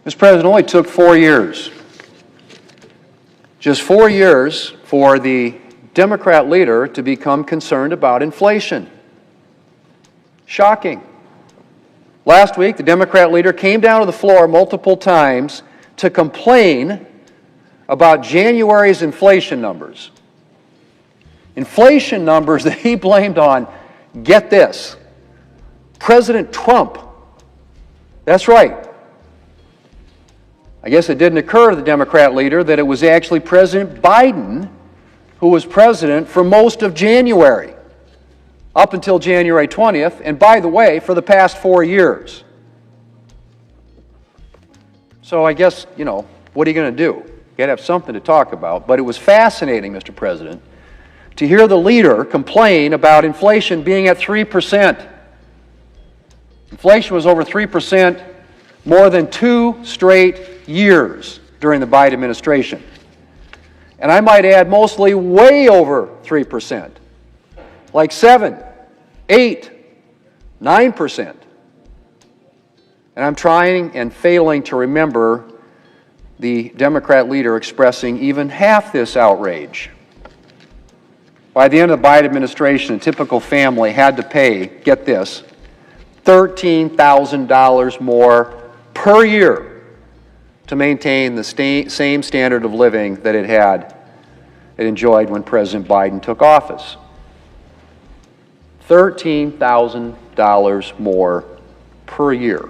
Mr. President, it only took 4 years. Just 4 years for the Democrat leader to become concerned about inflation. Shocking. Last week, the Democrat leader came down to the floor multiple times to complain about January's inflation numbers. Inflation numbers that he blamed on, get this, President Trump. That's right. I guess it didn't occur to the Democrat leader that it was actually President Biden who was president for most of January, up until January 20th, and by the way, for the past 4 years. So I guess, what are you going to do? You got to have something to talk about. But it was fascinating, Mr. President, to hear the leader complain about inflation being at 3%. Inflation was over 3% more than 2 straight years during the Biden administration. And I might add, mostly way over 3%, like 7, 8, 9%. And I'm trying and failing to remember the Democrat leader expressing even half this outrage. By the end of the Biden administration, a typical family had to pay, get this, $13,000 more per year to maintain the same standard of living that it enjoyed when President Biden took office. $13,000 more per year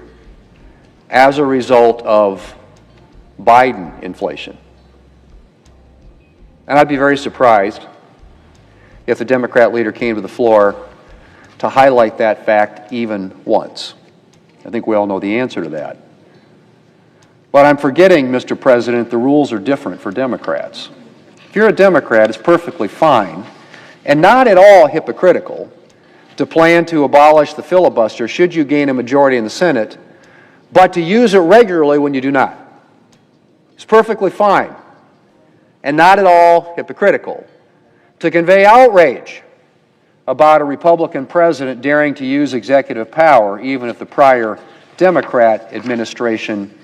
as a result of Biden inflation. And I'd be very surprised if the Democrat leader came to the floor to highlight that fact even once. I think we all know the answer to that. But I'm forgetting, Mr. President, the rules are different for Democrats. If you're a Democrat, it's perfectly fine and not at all hypocritical to plan to abolish the filibuster should you gain a majority in the Senate, but to use it regularly when you do not. It's perfectly fine and not at all hypocritical to convey outrage about a Republican president daring to use executive power, even if the prior Democrat administration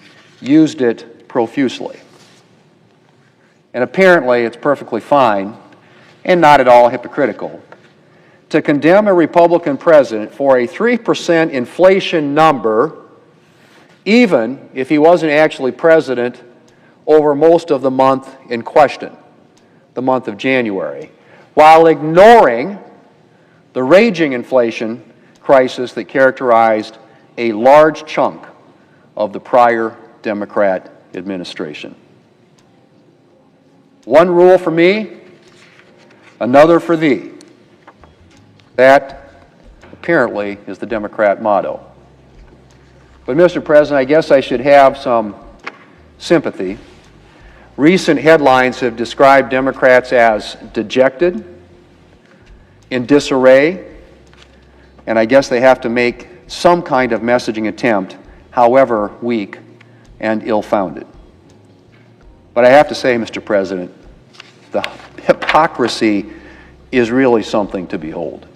used it profusely. And apparently it's perfectly fine and not at all hypocritical to condemn a Republican president for a 3% inflation number, even if he wasn't actually president over most of the month in question, the month of January, while ignoring the raging inflation crisis that characterized a large chunk of the prior Democrat administration. One rule for me, another for thee. That, apparently, is the Democrat motto. But, Mr. President, I guess I should have some sympathy. Recent headlines have described Democrats as dejected, in disarray, and I guess they have to make some kind of messaging attempt, however weak and ill-founded. But I have to say, Mr. President, the hypocrisy is really something to behold.